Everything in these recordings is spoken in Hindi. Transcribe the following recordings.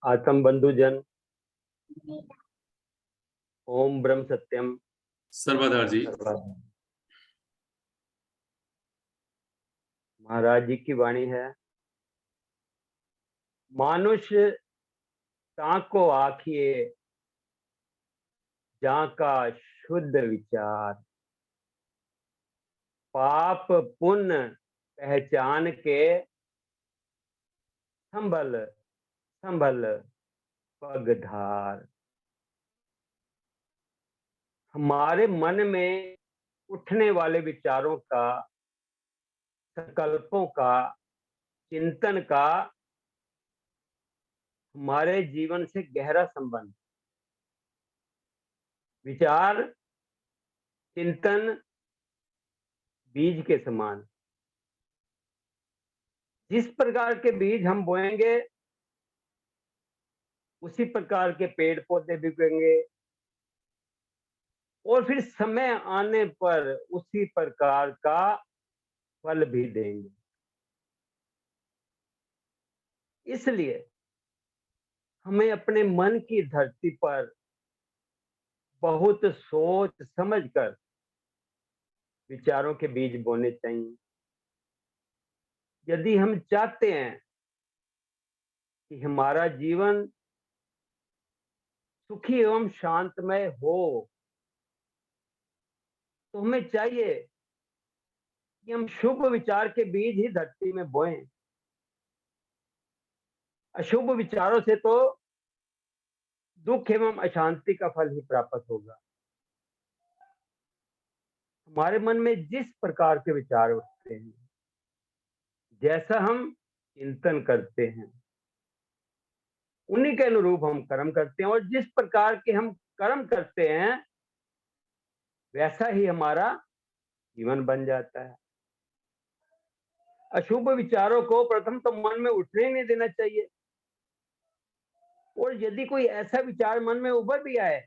आत्म बंधुजन, ओम ब्रह्म सत्यम सर्वदा जी। सर्वदा। महाराज जी की वाणी है, मानुष ताको आखिए जहाँ का शुद्ध विचार, पाप पुण्य पहचान के संभल संभल पगधार। हमारे मन में उठने वाले विचारों का, संकल्पों का, चिंतन का हमारे जीवन से गहरा संबंध। विचार चिंतन बीज के समान, जिस प्रकार के बीज हम बोएंगे उसी प्रकार के पेड़ पौधे बिकेंगे और फिर समय आने पर उसी प्रकार का फल भी देंगे। इसलिए हमें अपने मन की धरती पर बहुत सोच समझकर विचारों के बीज बोने चाहिए। यदि हम चाहते हैं कि हमारा जीवन सुखी एवं शांतमय हो, तो हमें चाहिए कि हम शुभ विचार के बीज ही धरती में बोएं। अशुभ विचारों से तो दुख एवं अशांति का फल ही प्राप्त होगा। हमारे मन में जिस प्रकार के विचार उठते हैं, जैसा हम चिंतन करते हैं, उन्हीं के अनुरूप हम कर्म करते हैं और जिस प्रकार के हम कर्म करते हैं वैसा ही हमारा जीवन बन जाता है। अशुभ विचारों को प्रथम तो मन में उठने नहीं देना चाहिए, और यदि कोई ऐसा विचार मन में उभर भी आए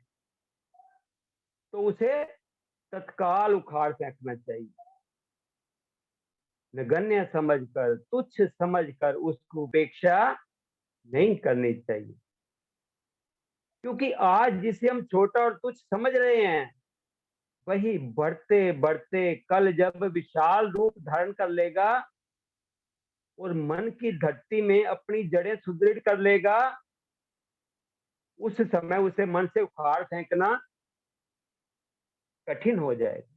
तो उसे तत्काल उखाड़ फेंकना चाहिए। नगण्य समझकर, तुच्छ समझकर उसकी उपेक्षा नहीं करनी चाहिए, क्योंकि आज जिसे हम छोटा और तुच्छ समझ रहे हैं वही बढ़ते बढ़ते कल जब विशाल रूप धारण कर लेगा और मन की धरती में अपनी जड़ें सुदृढ़ कर लेगा, उस समय उसे मन से उखाड़ फेंकना कठिन हो जाएगा।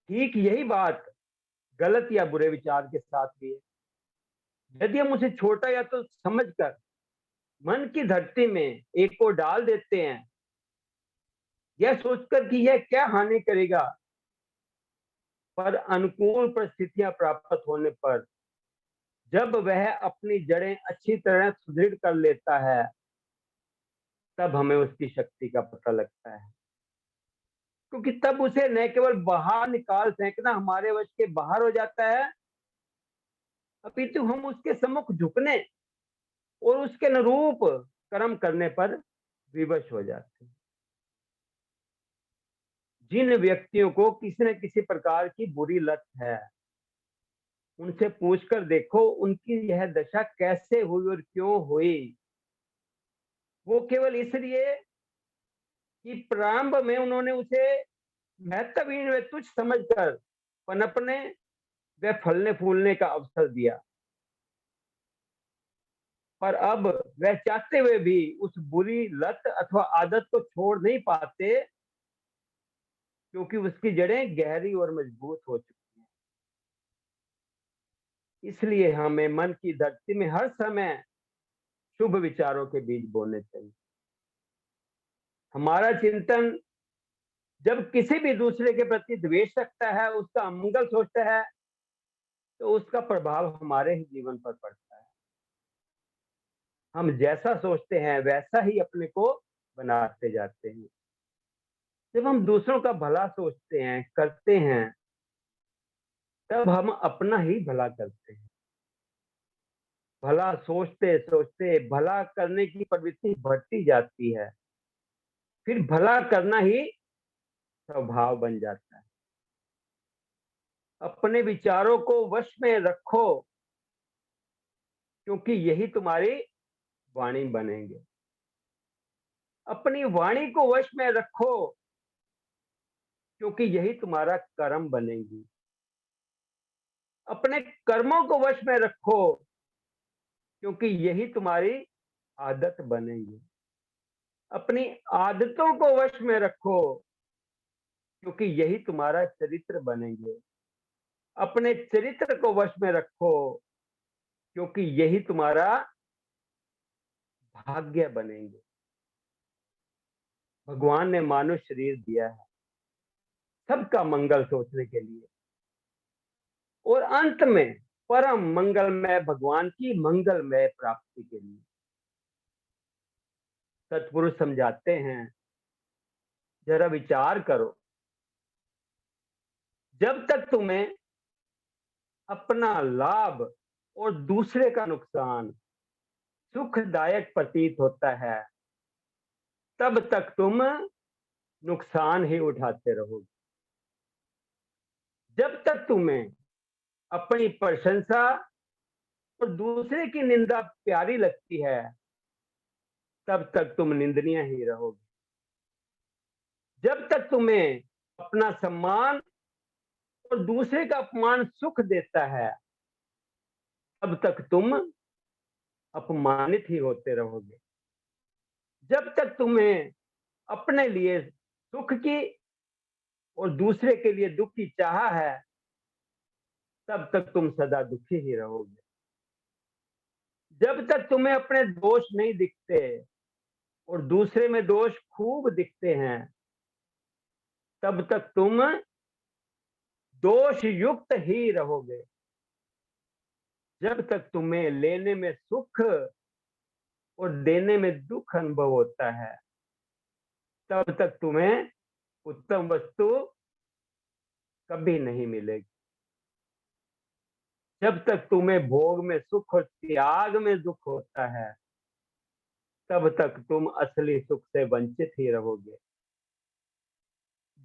ठीक यही बात गलत या बुरे विचार के साथ भी है। यदि हम उसे छोटा या तो समझकर मन की धरती में एक को डाल देते हैं, यह सोचकर कि यह क्या हानि करेगा, पर अनुकूल परिस्थितियां प्राप्त होने पर जब वह अपनी जड़ें अच्छी तरह सुदृढ़ कर लेता है, तब हमें उसकी शक्ति का पता लगता है। क्योंकि तब उसे न केवल बाहर निकाल फेंकना हमारे वश के बाहर हो जाता है, अपितु हम उसके सम्मुख झुकने और उसके अनुरूप कर्म करने पर विवश हो जाते हैं। जिन व्यक्तियों को किसी न किसी प्रकार की बुरी लत है, उनसे पूछकर देखो उनकी यह दशा कैसे हुई और क्यों हुई। वो केवल इसलिए कि प्रारंभ में उन्होंने उसे महत्वहीन व तुच्छ समझकर पनपने व फलने फूलने का अवसर दिया, पर अब वह चाहते हुए भी उस बुरी लत अथवा आदत को छोड़ नहीं पाते, क्योंकि उसकी जड़ें गहरी और मजबूत हो चुकी हैं। इसलिए हमें मन की धरती में हर समय शुभ विचारों के बीज बोने चाहिए। हमारा चिंतन जब किसी भी दूसरे के प्रति द्वेष रखता है, उसका अमंगल सोचता है, तो उसका प्रभाव हमारे ही जीवन पर पड़ता है। हम जैसा सोचते हैं वैसा ही अपने को बनाते जाते हैं। जब हम दूसरों का भला सोचते हैं, करते हैं, तब हम अपना ही भला करते हैं। भला सोचते सोचते भला करने की प्रवृत्ति बढ़ती जाती है, फिर भला करना ही स्वभाव बन जाता है। अपने विचारों को वश में रखो, क्योंकि यही तुम्हारी वाणी बनेंगे। अपनी वाणी को वश में रखो, क्योंकि यही तुम्हारा कर्म बनेगी। अपने कर्मों को वश में रखो, क्योंकि यही तुम्हारी आदत बनेगी। अपनी आदतों को वश में रखो, क्योंकि यही तुम्हारा चरित्र बनेंगे। अपने चरित्र को वश में रखो, क्योंकि यही तुम्हारा भाग्य बनेंगे। भगवान ने मानव शरीर दिया है सबका मंगल सोचने के लिए, और अंत में परम मंगलमय भगवान की मंगलमय प्राप्ति के लिए। सतपुरुष समझाते हैं, जरा विचार करो, जब तक तुम्हें अपना लाभ और दूसरे का नुकसान सुखदायक प्रतीत होता है, तब तक तुम नुकसान ही उठाते रहोगे। जब तक तुम्हें अपनी प्रशंसा और दूसरे की निंदा प्यारी लगती है, तब तक तुम निंदनीय ही रहोगे। जब तक तुम्हें अपना सम्मान और दूसरे का अपमान सुख देता है, तब तक तुम अपमानित ही होते रहोगे। जब तक तुम्हें अपने लिए सुख की और दूसरे के लिए दुख की चाह है, तब तक तुम सदा दुखी ही रहोगे। जब तक तुम्हें अपने दोष नहीं दिखते और दूसरे में दोष खूब दिखते हैं, तब तक तुम दोष युक्त ही रहोगे। जब तक तुम्हें लेने में सुख और देने में दुख अनुभव होता है, तब तक तुम्हें उत्तम वस्तु कभी नहीं मिलेगी। जब तक तुम्हें भोग में सुख और त्याग में दुख होता है, तब तक तुम असली सुख से वंचित ही रहोगे।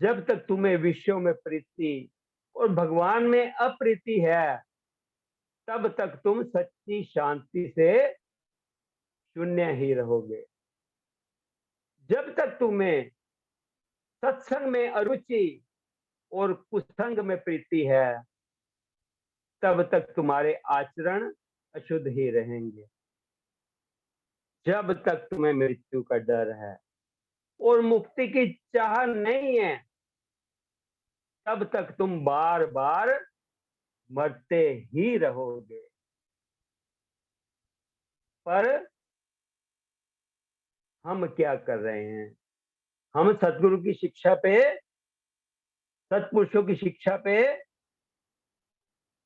जब तक तुम्हें विषयों में प्रीति और भगवान में अप्रीति है, तब तक तुम सच्ची शांति से शून्य ही रहोगे। जब तक तुम्हें सत्संग में अरुचि और कुसंग में प्रीति है, तब तक तुम्हारे आचरण अशुद्ध ही रहेंगे। जब तक तुम्हें मृत्यु का डर है और मुक्ति की चाह नहीं है, तब तक तुम बार बार मरते ही रहोगे। पर हम क्या कर रहे हैं? हम सतगुरु की शिक्षा पे, सत्पुरुषों की शिक्षा पे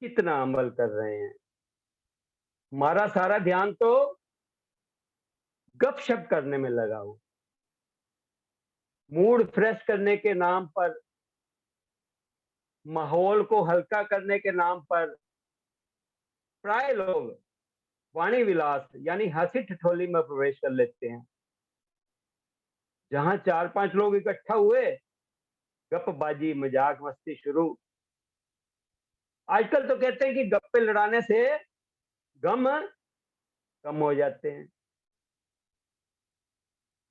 कितना अमल कर रहे हैं? हमारा सारा ध्यान तो गपशप करने में लगा हो, मूड फ्रेश करने के नाम पर, माहौल को हल्का करने के नाम पर प्राय लोग वाणी विलास यानी हंसी ठिठोली में प्रवेश कर लेते हैं। जहां 4-5 लोग इकट्ठा हुए, गपबाजी मजाक मस्ती शुरू। आजकल तो कहते हैं कि गप्पे लड़ाने से गम कम हो जाते हैं।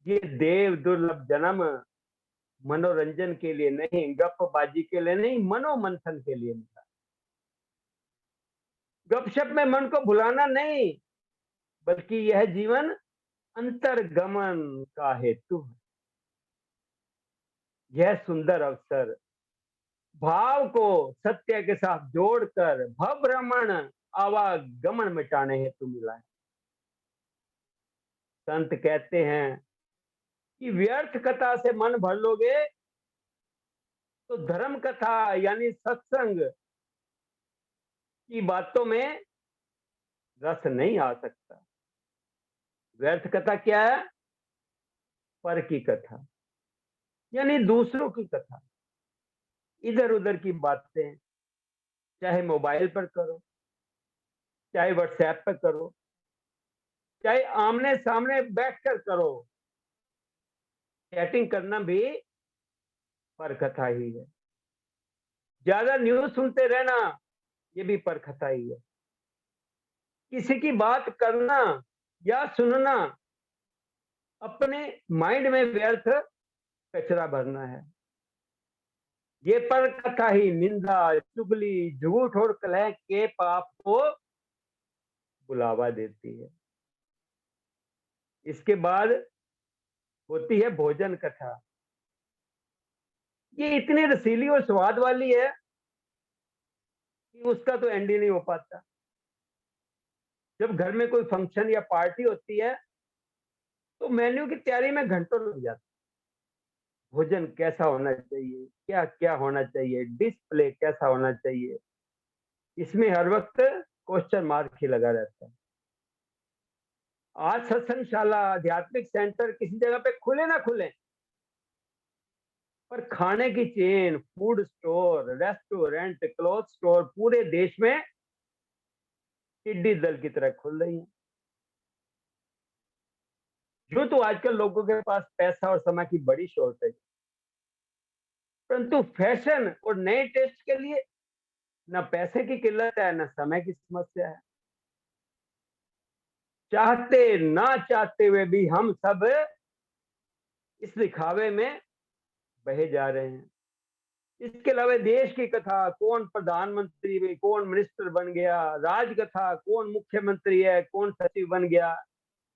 ये देव दुर्लभ जन्म मनोरंजन के लिए नहीं, गपबाजी के लिए नहीं, मनोमंथन के लिए मिला। गपशप में मन को भुलाना नहीं, बल्कि यह जीवन अंतर्गमन का हेतु है। यह सुंदर अवसर भाव को सत्य के साथ जोड़कर भ्रमण आवागमन मिटाने हेतु मिला है। संत कहते हैं कि व्यर्थ कथा से मन भर लोगे तो धर्म कथा यानी सत्संग की बातों में रस नहीं आ सकता। व्यर्थ कथा क्या है? पर की कथा, यानी दूसरों की कथा, इधर उधर की बातें, चाहे मोबाइल पर करो, चाहे व्हाट्सएप पर करो, चाहे आमने सामने बैठकर करो। चैटिंग करना भी पर कथा ही है। ज्यादा न्यूज सुनते रहना, ये भी पर कथा ही है। किसी की बात करना या सुनना अपने माइंड में व्यर्थ कचरा भरना है। ये पर कथा ही निंदा, चुगली, झूठ और कलह के पाप को बुलावा देती है। इसके बाद होती है भोजन कथा। ये इतनी रसीली और स्वाद वाली है कि उसका तो एंड ही नहीं हो पाता। जब घर में कोई फंक्शन या पार्टी होती है तो मेन्यू की तैयारी में घंटों लग जाते। भोजन कैसा होना चाहिए, क्या क्या होना चाहिए, डिस्प्ले कैसा होना चाहिए, इसमें हर वक्त क्वेश्चन मार्क ही लगा रहता है। आज सत्संगशाला, आध्यात्मिक सेंटर किसी जगह पे खुले ना खुले, पर खाने की chain, food store, restaurant, cloth store पूरे देश में टिड्डी दल की तरह खुल रही है। यूं तो आजकल लोगों के पास पैसा और समय की बड़ी शॉर्टेज, परंतु फैशन और नए टेस्ट के लिए न पैसे की किल्लत है, न समय की समस्या है। चाहते ना चाहते हुए भी हम सब इस दिखावे में बहे जा रहे हैं। इसके अलावा देश की कथा, कौन प्रधानमंत्री में, कौन मिनिस्टर बन गया, राजकथा, कौन मुख्यमंत्री है, कौन सचिव बन गया,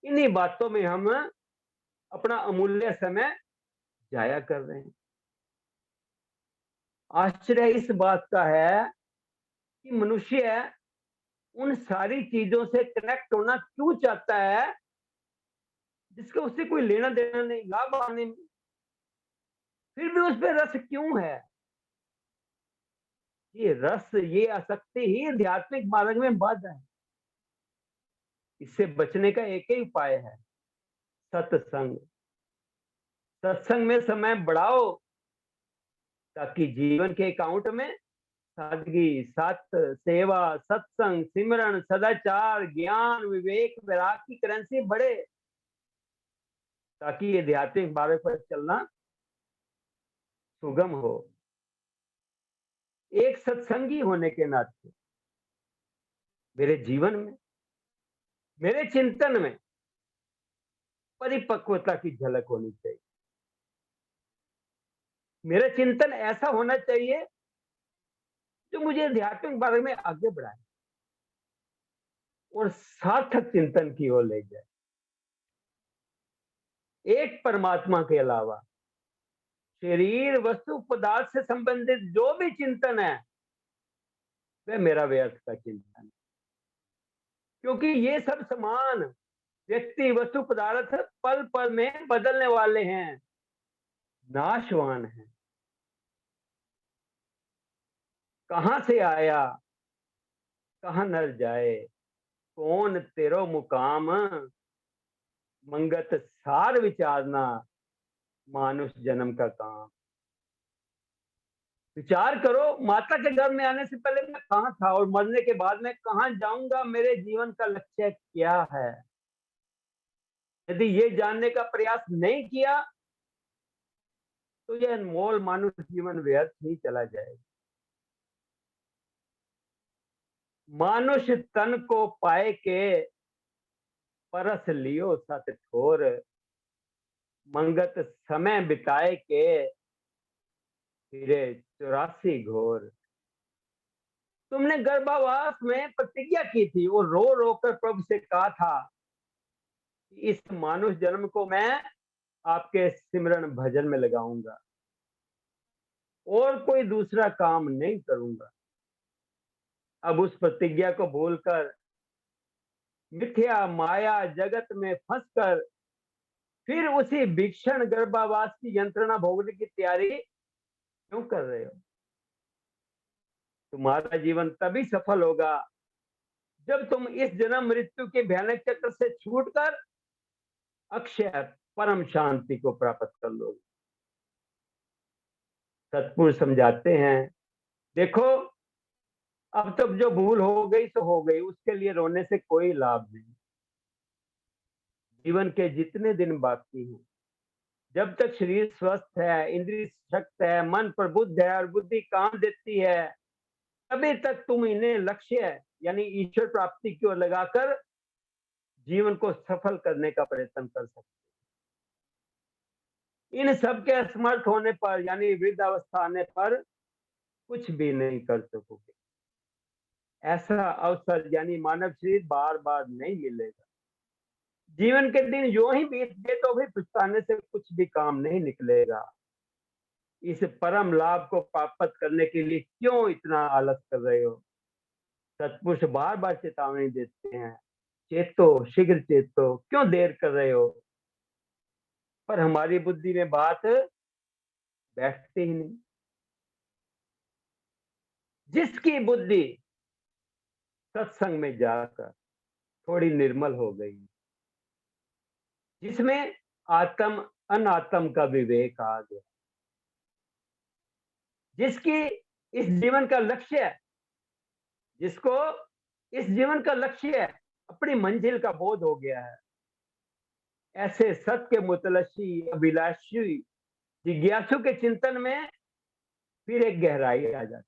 इन्हीं बातों में हम अपना अमूल्य समय जाया कर रहे हैं। आश्चर्य इस बात का है कि मनुष्य उन सारी चीजों से कनेक्ट होना क्यों चाहता है जिसका उससे कोई लेना देना नहीं, लाभ आने में, फिर भी उस पर रस क्यों है? ये रस, ये आसक्ति ही आध्यात्मिक मार्ग में बाधा है। इससे बचने का एक ही उपाय है, सत्संग। सत्संग में समय बढ़ाओ ताकि जीवन के अकाउंट में सादगी, सत्य, सेवा, सत्संग, सिमरन, सदाचार, ज्ञान, विवेक, वैराग की करेंसी बढ़े, ताकि ये आध्यात्मिक मार्ग पर चलना सुगम हो। एक सत्संगी होने के नाते मेरे जीवन में, मेरे चिंतन में परिपक्वता की झलक होनी चाहिए। मेरा चिंतन ऐसा होना चाहिए जो मुझे आध्यात्मिक मार्ग में आगे बढ़ाए और सार्थक चिंतन की ओर ले जाए। एक परमात्मा के अलावा शरीर, वस्तु, पदार्थ से संबंधित जो भी चिंतन है वह मेरा व्यर्थ का चिंतन है, क्योंकि ये सब समान व्यक्ति, वस्तु, पदार्थ पल पल में बदलने वाले हैं, नाशवान हैं। कहां से आया, कहां नर जाए, कौन तेरो मुकाम, मंगत सार विचारना, मानुष जन्म का काम। विचार करो, माता के गर्भ में आने से पहले मैं कहां था और मरने के बाद मैं कहां जाऊंगा, मेरे जीवन का लक्ष्य क्या है। यदि ये जानने का प्रयास नहीं किया तो यह अनमोल मानव जीवन व्यर्थ ही चला जाएगा। मानुष तन को पाए के परस लियो सत ठोर, मंगत समय बिताए के फिरे 84 घोर। तुमने गर्भावास में प्रतिज्ञा की थी और रो रो कर प्रभु से कहा था कि इस मानुष जन्म को मैं आपके सिमरन भजन में लगाऊंगा और कोई दूसरा काम नहीं करूंगा। अब उस प्रतिज्ञा को भूलकर मिथ्या माया जगत में फंसकर फिर उसी भीषण गर्भावास की यंत्रणा भोगने की तैयारी क्यों कर रहे हो? तुम्हारा जीवन तभी सफल होगा जब तुम इस जन्म मृत्यु के भयानक चक्र से छूटकर अक्षय परम शांति को प्राप्त कर लोगे। सतपुरुष समझाते हैं, देखो अब तक जो भूल हो गई तो हो गई, उसके लिए रोने से कोई लाभ नहीं। जीवन के जितने दिन बाकी हैं, जब तक शरीर स्वस्थ है, इंद्रिय शक्त है, मन प्रबुद्ध है और बुद्धि काम देती है, तभी तक तुम इन्हें लक्ष्य यानी ईश्वर प्राप्ति की ओर लगाकर जीवन को सफल करने का प्रयत्न कर सकते। इन सब के असमर्थ होने पर यानी वृद्धावस्था आने पर कुछ भी नहीं कर सकोगे। ऐसा अवसर यानी मानव शरीर बार बार नहीं मिलेगा। जीवन के दिन यूं ही बीत गए तो भी पछताने से कुछ भी काम नहीं निकलेगा। इस परम लाभ को प्राप्त करने के लिए क्यों इतना आलस कर रहे हो? सतपुरुष बार बार चेतावनी देते हैं, चेतो, शीघ्र चेतो, क्यों देर कर रहे हो? पर हमारी बुद्धि में बात बैठती ही नहीं। जिसकी बुद्धि सत्संग में जाकर थोड़ी निर्मल हो गई, जिसमें आत्म अनात्म का विवेक आ गया, जिसकी इस जीवन का लक्ष्य है, जिसको इस जीवन का लक्ष्य है, अपनी मंजिल का बोध हो गया है, ऐसे सत्य मुतलशी अभिलाषी जिज्ञासु के चिंतन में फिर एक गहराई आ जाती।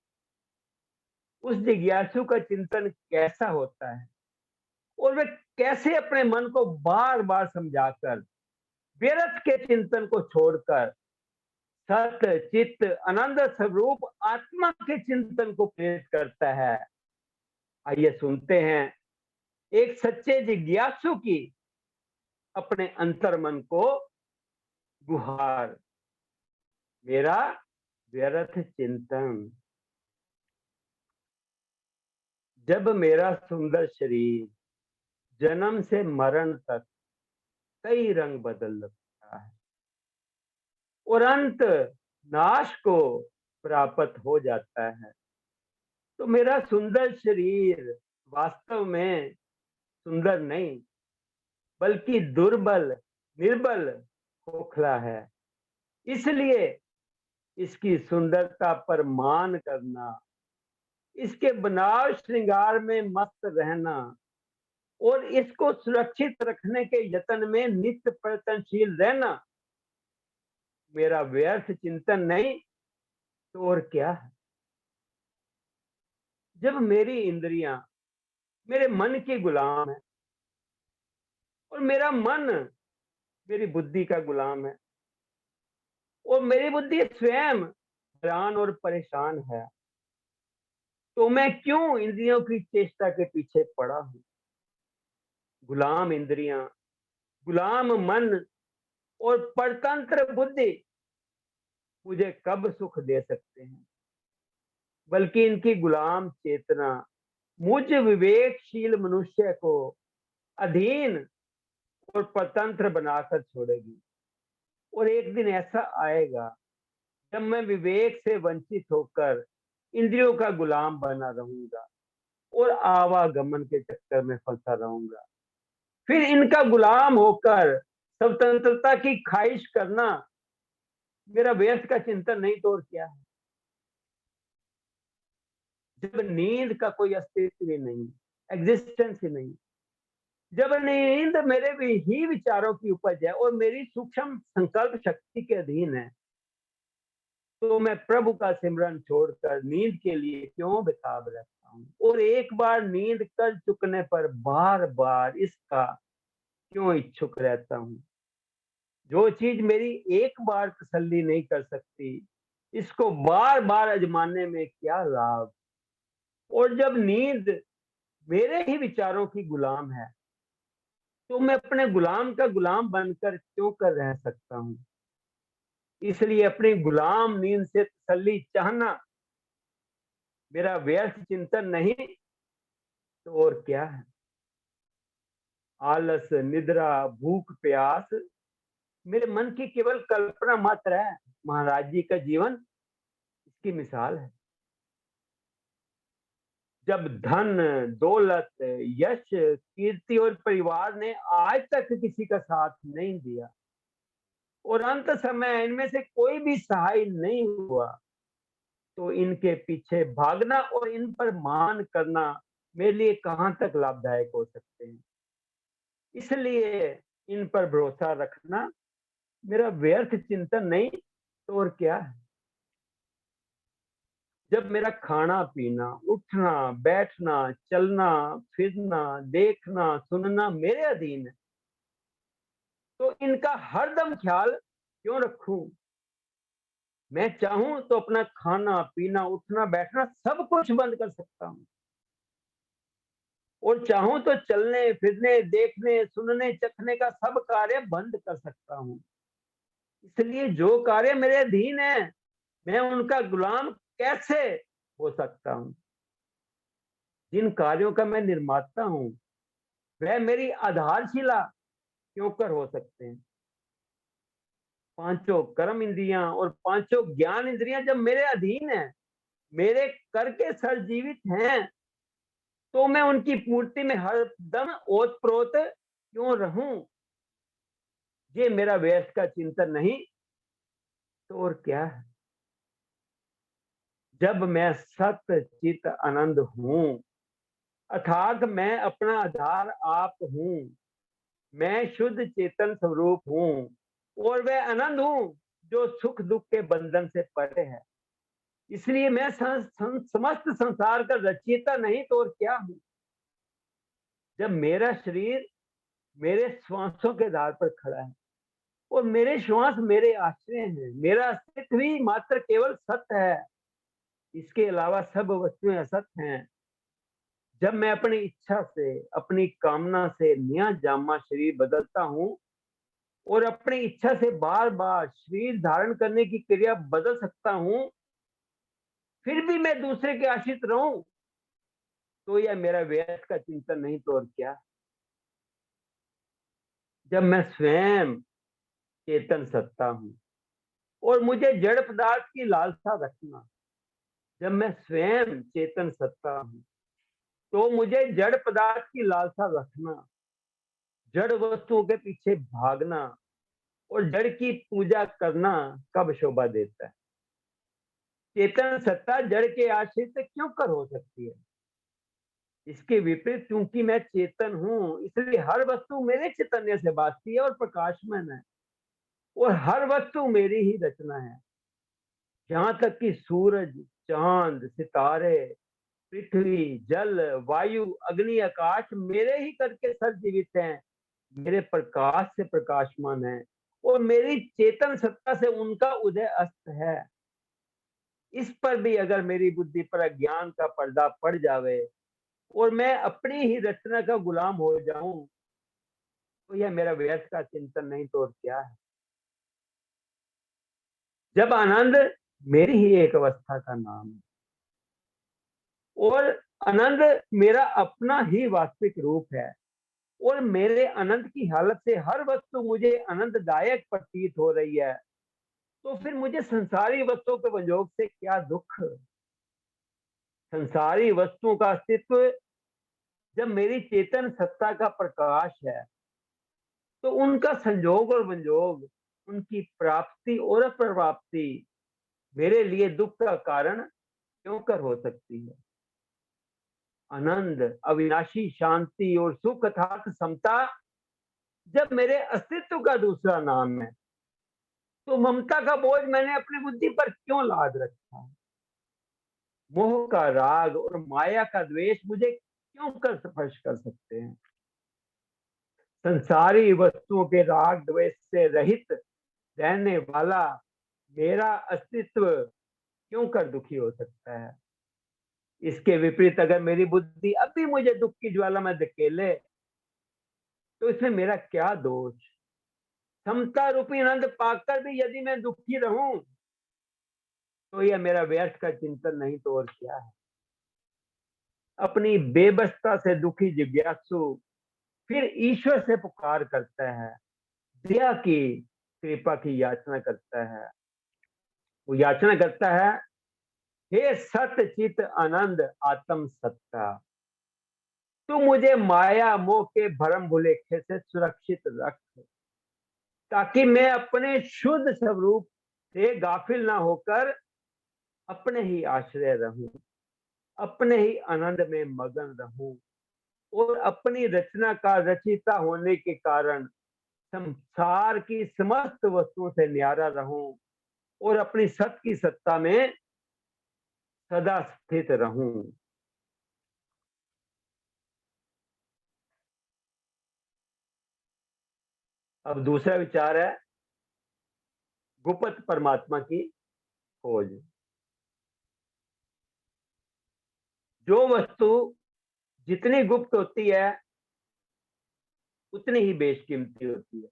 उस जिज्ञासु का चिंतन कैसा होता है और वे कैसे अपने मन को बार बार समझाकर व्यर्थ के चिंतन को छोड़कर सत्य चित्त आनंद स्वरूप आत्मा के चिंतन को प्रेरित करता है। आइए सुनते हैं एक सच्चे जिज्ञासु की अपने अंतर मन को गुहार। मेरा व्यर्थ चिंतन। जब मेरा सुंदर शरीर जन्म से मरण तक कई रंग बदल लगता है और अंत नाश को प्राप्त हो जाता है, तो मेरा सुंदर शरीर वास्तव में सुंदर नहीं बल्कि दुर्बल, निर्बल, खोखला है। इसलिए इसकी सुंदरता पर मान करना, इसके बनाव श्रृंगार में मस्त रहना और इसको सुरक्षित रखने के यत्न में नित्य प्रयत्नशील रहना मेरा व्यर्थ चिंतन नहीं तो और क्या है। जब मेरी इंद्रियां मेरे मन की गुलाम है और मेरा मन मेरी बुद्धि का गुलाम है और मेरी बुद्धि स्वयं हैरान और परेशान है, तो मैं क्यों इंद्रियों की चेष्टा के पीछे पड़ा हूं? गुलाम इंद्रियां, गुलाम मन और परतंत्र बुद्धि मुझे कब सुख दे सकते हैं? बल्कि इनकी गुलाम चेतना मुझ विवेकशील मनुष्य को अधीन और परतंत्र बनाकर छोड़ेगी। और एक दिन ऐसा आएगा जब मैं विवेक से वंचित होकर इंद्रियों का गुलाम बना रहूंगा और आवागमन के चक्कर में फंसा रहूंगा। फिर इनका गुलाम होकर स्वतंत्रता की ख्वाहिश करना मेरा व्यर्थ का चिंतन नहीं तो और क्या है। जब नींद का कोई अस्तित्व ही नहीं, एग्जिस्टेंस ही नहीं, जब नींद मेरे भी ही विचारों की उपज है और मेरी सूक्ष्म संकल्प शक्ति के अधीन है, तो मैं प्रभु का सिमरन छोड़कर नींद के लिए क्यों बेताब रहता हूँ? और एक बार नींद कर चुकने पर बार बार इसका क्यों इच्छुक रहता हूँ? जो चीज मेरी एक बार तसल्ली नहीं कर सकती, इसको बार बार आजमाने में क्या लाभ? और जब नींद मेरे ही विचारों की गुलाम है, तो मैं अपने गुलाम का गुलाम बनकर क्यों कर रह सकता हूँ? इसलिए अपनी गुलाम नींद से तसल्ली चाहना मेरा व्यर्थ चिंतन नहीं तो और क्या है। आलस, निद्रा, भूख, प्यास मेरे मन की केवल कल्पना मात्र है। महाराज जी का जीवन इसकी मिसाल है। जब धन, दौलत, यश, कीर्ति और परिवार ने आज तक किसी का साथ नहीं दिया और अंत समय इनमें से कोई भी सहाय नहीं हुआ, तो इनके पीछे भागना और इन पर मान करना मेरे लिए कहां तक लाभदायक हो सकते हैं। इसलिए इन पर भरोसा रखना मेरा व्यर्थ चिंतन नहीं तो और क्या है। जब मेरा खाना पीना, उठना बैठना, चलना फिरना, देखना सुनना मेरे अधीन है, तो इनका हरदम ख्याल क्यों रखूं? मैं चाहूं तो अपना खाना पीना, उठना बैठना सब कुछ बंद कर सकता हूं, और चाहूं तो चलने फिरने, देखने सुनने चखने का सब कार्य बंद कर सकता हूं। इसलिए जो कार्य मेरे अधीन है, मैं उनका गुलाम कैसे हो सकता हूं? जिन कार्यों का मैं निर्माता हूं, वह मेरी आधारशिला क्यों कर हो सकते हैं? पांचों कर्म इंद्रियां और पांचों ज्ञान इंद्रियां जब मेरे अधीन है, मेरे कर के सर्वजीवित हैं, तो मैं उनकी पूर्ति में हर दम ओतप्रोत क्यों रहूं? ये मेरा व्यर्थ का चिंतन नहीं तो और क्या है? जब मैं सत्य चित आनंद हूं, अर्थात मैं अपना आधार आप हूं, मैं शुद्ध चेतन स्वरूप हूं, और वह आनंद हूं जो सुख दुख के बंधन से परे है। इसलिए मैं समस्त संसार का रचयिता नहीं तो और क्या हूं? जब मेरा शरीर मेरे श्वासों के आधार पर खड़ा है, और मेरे श्वास मेरे आश्रय हैं, मेरा अस्तित्व ही मात्र केवल सत्य है, इसके अलावा सब वस्तुएं असत्य हैं। जब मैं अपनी इच्छा से, अपनी कामना से नया जामा शरीर बदलता हूँ, और अपनी इच्छा से बार बार शरीर धारण करने की क्रिया बदल सकता हूँ, फिर भी मैं दूसरे के आश्रित रहूं, तो यह मेरा व्यर्थ का चिंतन नहीं तो और क्या? जब मैं स्वयं चेतन सत्ता हूँ, और मुझे जड़ पदार्थ की लालसा रखना, जब मैं स्वयं चेतन सत्ता हूँ, तो मुझे जड़ पदार्थ की लालसा रखना, जड़ वस्तुओं के पीछे भागना और जड़ की पूजा करना कब शोभा देता है? चेतन सत्ता जड़ के आश्रित क्यों कर हो सकती है? इसके विपरीत, क्योंकि मैं चेतन हूं, इसलिए हर वस्तु मेरे चैतन्य से भासती है और प्रकाशमान है, और हर वस्तु मेरी ही रचना है। जहां तक कि सूरज, चांद, सितारे, पृथ्वी, जल, वायु, अग्नि, आकाश मेरे ही करके सर्वजीवित हैं, मेरे प्रकाश से प्रकाशमान है, और मेरी चेतन सत्ता से उनका उदय अस्त है। इस पर भी अगर मेरी बुद्धि पर अज्ञान का पर्दा पड़ जावे, और मैं अपनी ही रचना का गुलाम हो जाऊं, तो यह मेरा व्यर्थ का चिंतन नहीं तो और क्या है? जब आनंद मेरी ही एक अवस्था का नाम है, और आनंद मेरा अपना ही वास्तविक रूप है, और मेरे आनंद की हालत से हर वस्तु मुझे आनंददायक प्रतीत हो रही है, तो फिर मुझे संसारी वस्तुओं के संयोग से क्या दुख? संसारी वस्तुओं का अस्तित्व जब मेरी चेतन सत्ता का प्रकाश है, तो उनका संयोग और वियोग, उनकी प्राप्ति और अप्राप्ति मेरे लिए दुख का कारण क्यों कर हो सकती है? आनंद, अविनाशी शांति और सुख अर्थात समता जब मेरे अस्तित्व का दूसरा नाम है, तो ममता का बोझ मैंने अपनी बुद्धि पर क्यों लाद रखा? मोह का राग और माया का द्वेष मुझे क्यों कर स्पर्श कर सकते हैं? संसारी वस्तुओं के राग द्वेष से रहित रहने वाला मेरा अस्तित्व क्यों कर दुखी हो सकता है? इसके विपरीत, अगर मेरी बुद्धि अब भी मुझे दुख की ज्वाला में धकेले, तो इसमें मेरा क्या दोष? समता रूपी आनंद पाकर भी यदि मैं दुखी रहूं, तो यह मेरा व्यर्थ का चिंतन नहीं तो और क्या है? अपनी बेबसता से दुखी जिज्ञासु फिर ईश्वर से पुकार करता है, दया की, कृपा की याचना करता है। वो याचना करता है, हे सत्य चित आनंद आत्म सत्ता, तू मुझे माया मोह के भरम भुलेखे से सुरक्षित रख, ताकि मैं अपने शुद्ध स्वरूप से गाफिल ना होकर अपने ही आश्रय रहूं, अपने ही आनंद में मगन रहूं, और अपनी रचना का रचिता होने के कारण संसार की समस्त वस्तुओं से न्यारा रहूं, और अपनी सत की सत्ता में सदा स्थित रहूं। अब दूसरा विचार है गुप्त परमात्मा की खोज। जो वस्तु जितनी गुप्त होती है उतनी ही बेशकीमती होती है।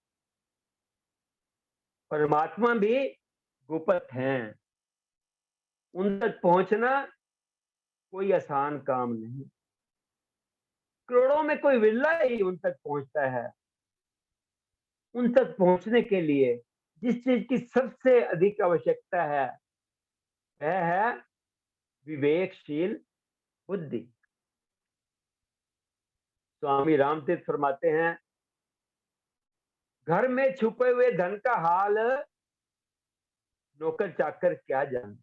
परमात्मा भी गुप्त हैं, उन तक पहुंचना कोई आसान काम नहीं। करोड़ों में कोई विरला ही उन तक पहुंचता है। उन तक पहुंचने के लिए जिस चीज की सबसे अधिक आवश्यकता है वह है विवेकशील बुद्धि। स्वामी रामतीर्थ फरमाते हैं, घर में छुपे हुए धन का हाल नौकर चाकर क्या जाने,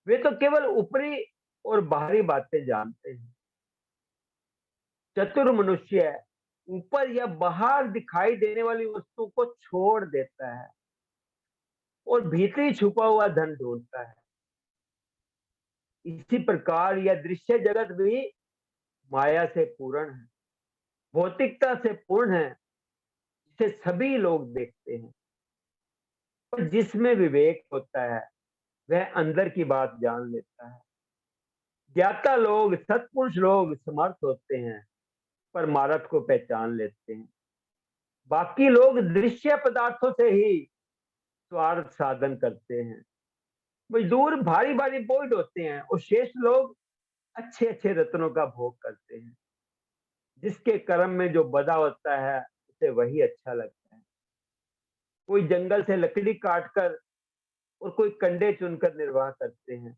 वे तो केवल ऊपरी और बाहरी बातें जानते हैं। चतुर मनुष्य ऊपर या बाहर दिखाई देने वाली वस्तु को छोड़ देता है और भीतरी छुपा हुआ धन ढूंढता है। इसी प्रकार यह दृश्य जगत भी माया से पूर्ण है, भौतिकता से पूर्ण है, जिसे सभी लोग देखते हैं। और जिसमें विवेक होता है वह अंदर की बात जान लेता है। ज्ञाता लोग, सत्पुरुष लोग समर्थ होते हैं, परमार्थ को पहचान लेते हैं। बाकी लोग दृश्य पदार्थों से ही स्वार्थ साधन करते हैं। मजदूर भारी भारी बोझ ढोते हैं और शेष लोग अच्छे अच्छे रत्नों का भोग करते हैं। जिसके कर्म में जो बदा होता है उसे वही अच्छा लगता है। कोई जंगल से लकड़ी काटकर और कोई कंडे चुनकर निर्वाह करते हैं,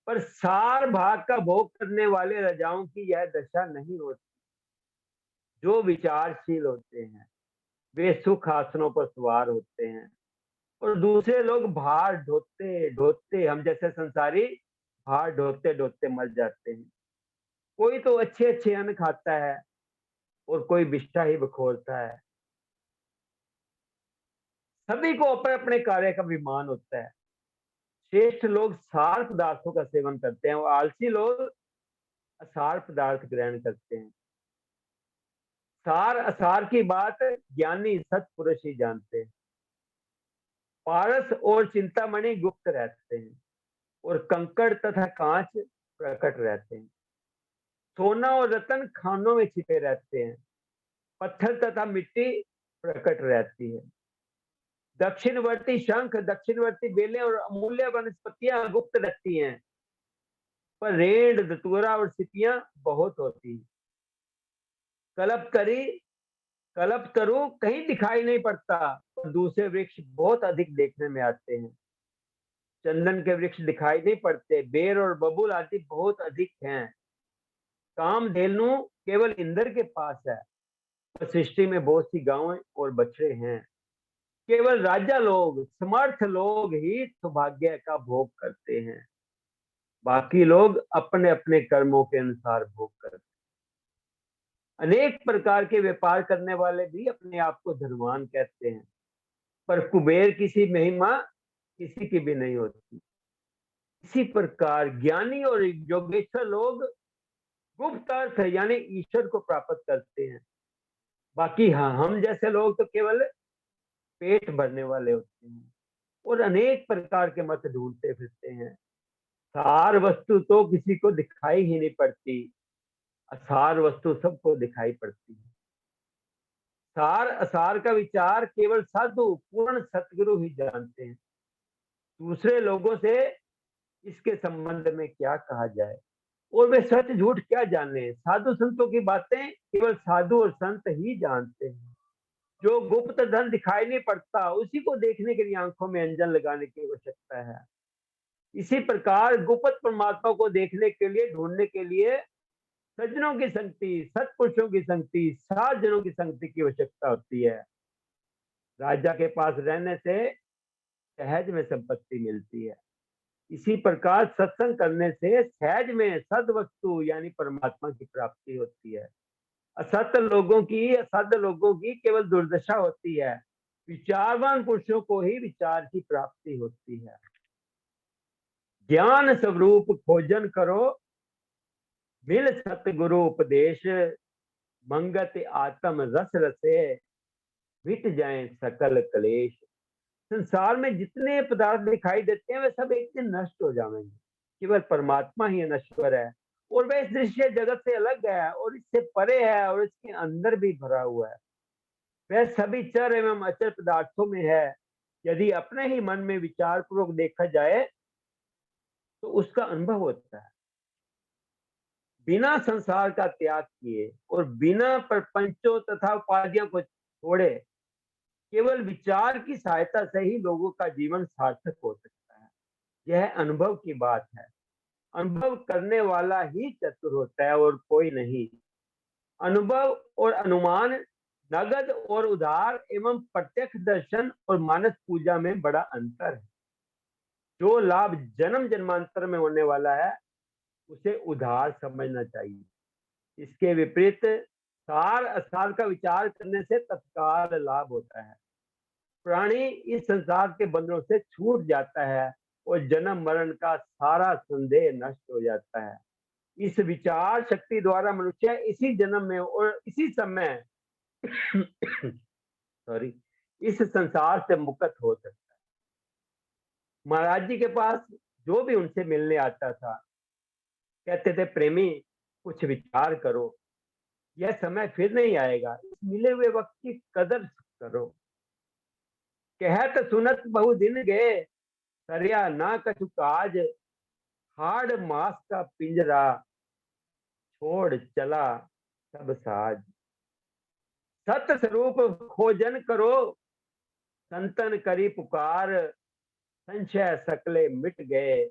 पर सार भाग का भोग करने वाले राजाओं की यह दशा नहीं होती। जो विचारशील होते हैं वे सुख आसनों पर सवार होते हैं और दूसरे लोग भार ढोते ढोते, हम जैसे संसारी भार ढोते ढोते मर जाते हैं। कोई तो अच्छे अच्छे अन्न खाता है और कोई विष्ठा ही बखोरता है। सभी को अपने अपने कार्य का अभिमान होता है। श्रेष्ठ लोग सार पदार्थों का सेवन करते हैं और आलसी लोग असार पदार्थ ग्रहण करते हैं। सार असार की बात ज्ञानी सत्पुरुष ही जानते हैं। पारस और चिंतामणि गुप्त रहते हैं और कंकड़ तथा कांच प्रकट रहते हैं। सोना और रतन खानों में छिपे रहते हैं, पत्थर तथा मिट्टी प्रकट रहती है। दक्षिणवर्ती शंख, दक्षिणवर्ती बेलें और अमूल्य वनस्पतियां गुप्त रहती हैं, पर रेड़, धतूरा और सिपियां बहुत होती हैं। कल्प करी, कल्प तरु कहीं दिखाई नहीं पड़ता, और दूसरे वृक्ष बहुत अधिक देखने में आते हैं। चंदन के वृक्ष दिखाई नहीं पड़ते, बेर और बबूल आदि बहुत अधिक हैं। कामधेनु केवल इंद्र के पास है और सृष्टि में बहुत सी गायें और बछड़े हैं। केवल राजा लोग, समर्थ लोग ही सौभाग्य का भोग करते हैं। बाकी लोग अपने अपने कर्मों के अनुसार भोग करते हैं। अनेक प्रकार के व्यापार करने वाले भी अपने आप को धनवान कहते हैं, पर कुबेर किसी महिमा किसी की भी नहीं होती। इसी प्रकार ज्ञानी और योगेश्वर लोग गुप्त अर्थ यानी ईश्वर को प्राप्त करते हैं। बाकी हाँ, हम जैसे लोग तो केवल पेट भरने वाले होते हैं और अनेक प्रकार के मत ढूंढते फिरते हैं। सार वस्तु तो किसी को दिखाई ही नहीं पड़ती, असार वस्तु सबको दिखाई पड़ती है। सार असार का विचार केवल साधु पूर्ण सतगुरु ही जानते हैं। दूसरे लोगों से इसके संबंध में क्या कहा जाए और वे सच झूठ क्या जाने। साधु संतों की बातें केवल साधु और संत ही जानते हैं। जो गुप्त धन दिखाई नहीं पड़ता उसी को देखने के लिए आंखों में अंजन लगाने की आवश्यकता है। इसी प्रकार गुप्त परमात्मा को देखने के लिए, ढूंढने के लिए सज्जनों की संगति, सत्पुरुषों की संगति, सात जनों की संगति की आवश्यकता होती है। राजा के पास रहने से सहज में संपत्ति मिलती है। इसी प्रकार सत्संग करने से सहज में सद वस्तु यानी परमात्मा की प्राप्ति होती है। असत लोगों की केवल दुर्दशा होती है। विचारवान पुरुषों को ही विचार की प्राप्ति होती है। ज्ञान स्वरूप खोजन करो, मिल सतगुरु उपदेश, मंगत आत्म रस रसे, मिट जाए सकल क्लेश। संसार में जितने पदार्थ दिखाई देते हैं वे सब एक दिन नष्ट हो जाएंगे, केवल परमात्मा ही नश्वर है और वह इस दृश्य जगत से अलग है और इससे परे है और इसके अंदर भी भरा हुआ है। वह सभी चर एवं अचर पदार्थों में है। यदि अपने ही मन में विचार पूर्वक देखा जाए तो उसका अनुभव होता है। बिना संसार का त्याग किए और बिना प्रपंचों तथा उपाधियों को छोड़े केवल विचार की सहायता से ही लोगों का जीवन सार्थक हो सकता है। यह अनुभव की बात है। अनुभव करने वाला ही चतुर होता है और कोई नहीं। अनुभव और अनुमान, नगद और उधार एवं प्रत्यक्ष दर्शन और मानस पूजा में बड़ा अंतर है। जो लाभ जन्म जन्मांतर में होने वाला है उसे उधार समझना चाहिए। इसके विपरीत सार असार का विचार करने से तत्काल लाभ होता है। प्राणी इस संसार के बंधनों से छूट जाता है और जन्म मरण का सारा संदेह नष्ट हो जाता है। इस विचार शक्ति द्वारा मनुष्य इसी जन्म में और इसी समय सॉरी इस संसार से मुक्त हो सकता है। महाराज जी के पास जो भी उनसे मिलने आता था कहते थे, प्रेमी कुछ विचार करो, यह समय फिर नहीं आएगा, इस मिले हुए वक्त की कदर करो। कहत सुनत बहु दिन गए, सरिया ना कछु काज, हाड़ मास का पिंजरा, छोड़ चला सब साज। सत स्वरूप खोजन करो, संतन करी पुकार, संशय सकले मिट गए,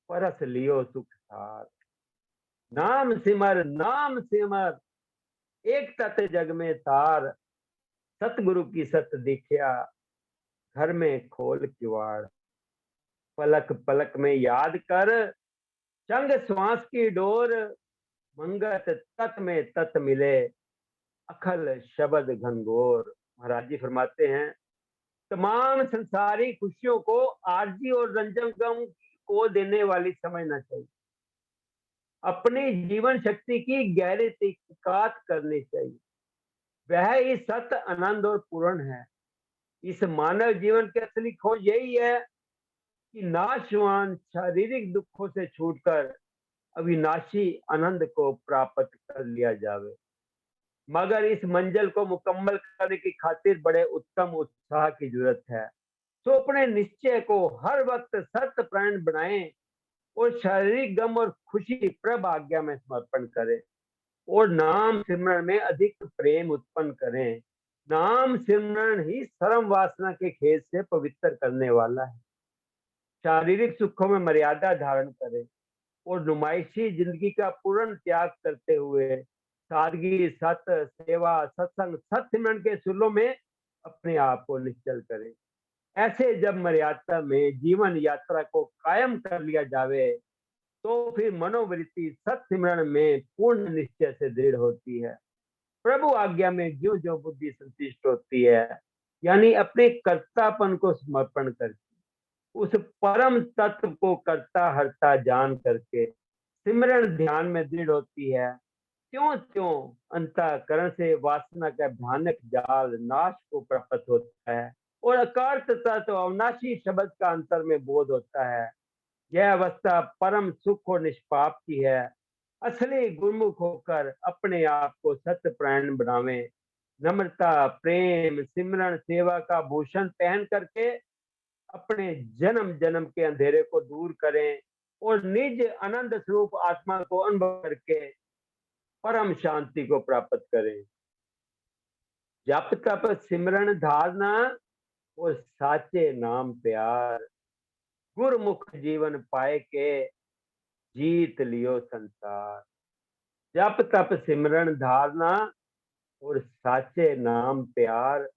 परस लियो सुख सार। नाम सिमर एक तत जग में तार, सतगुरु की सत दिखया, घर में खोल किवाड़। पलक पलक में याद कर, चंग श्वास की डोर, मंगत तत में तत मिले, अखल शब्द घनघोर। महाराज जी फरमाते हैं, तमाम संसारी खुशियों को आरजी और रंजन गम को देने वाली समझना चाहिए। अपनी जीवन शक्ति की गहरी तहकीकात करनी चाहिए। वह ही सत आनंद और पूर्ण है। इस मानव जीवन की असली खोज यही है कि नाशवान शारीरिक दुखों से छूटकर अविनाशी आनंद को प्राप्त कर लिया जावे। मगर इस मंजिल को मुकम्मल करने की खातिर बड़े उत्तम उत्साह की जरूरत है। तो अपने निश्चय को हर वक्त सत्य प्राण बनाएं और शारीरिक गम और खुशी प्रभ आज्ञा में समर्पण करें और नाम सिमरण में अधिक प्रेम उत्पन्न करें। नाम सिमरण ही सर्व वासना के खेत से पवित्र करने वाला है। शारीरिक सुखों में मर्यादा धारण करें और नुमाइशी जिंदगी का पूर्ण त्याग करते हुए सादगी, सत, सेवा, सत्संग, सत सिमरन के सुलों में अपने आप को निश्चल करें। ऐसे जब मर्यादा में जीवन यात्रा को कायम कर लिया जावे तो फिर मनोवृत्ति सत सिमरन में पूर्ण निश्चय से दृढ़ होती है। प्रभु आज्ञा में ज्यों ज्यों बुद्धि संतुष्ट होती है, यानी अपने कर्तापन को समर्पण करके उस परम तत्व को कर्ता हरता जान करके सिमरण ध्यान में दृढ़ होती है, त्यों त्यों अंतःकरण से वासना का भयानक जाल नाश को प्राप्त होता है और अकार्त तत्व अविनाशी शब्द का अंतर में बोध होता है। यह अवस्था परम सुख और निष्पाप की है। असली गुरमुख होकर अपने आप को सत्य प्राण बनावे, नम्रता, प्रेम, सिमरण, सेवा का भूषण पहन करके अपने जन्म जन्म के अंधेरे को दूर करें और निज आनंद स्वरूप आत्मा को अनुभव करके परम शांति को प्राप्त करें। जप तप सिमरण धारणा और साचे नाम प्यार, गुरमुख जीवन पाए के जीत लियो संसार। जप तप सिमरण धारणा और साचे नाम प्यार,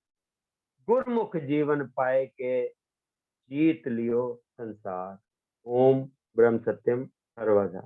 गुरमुख जीवन पाए के जीत लियो संसार। ओम ब्रह्म सत्यम सर्वदा।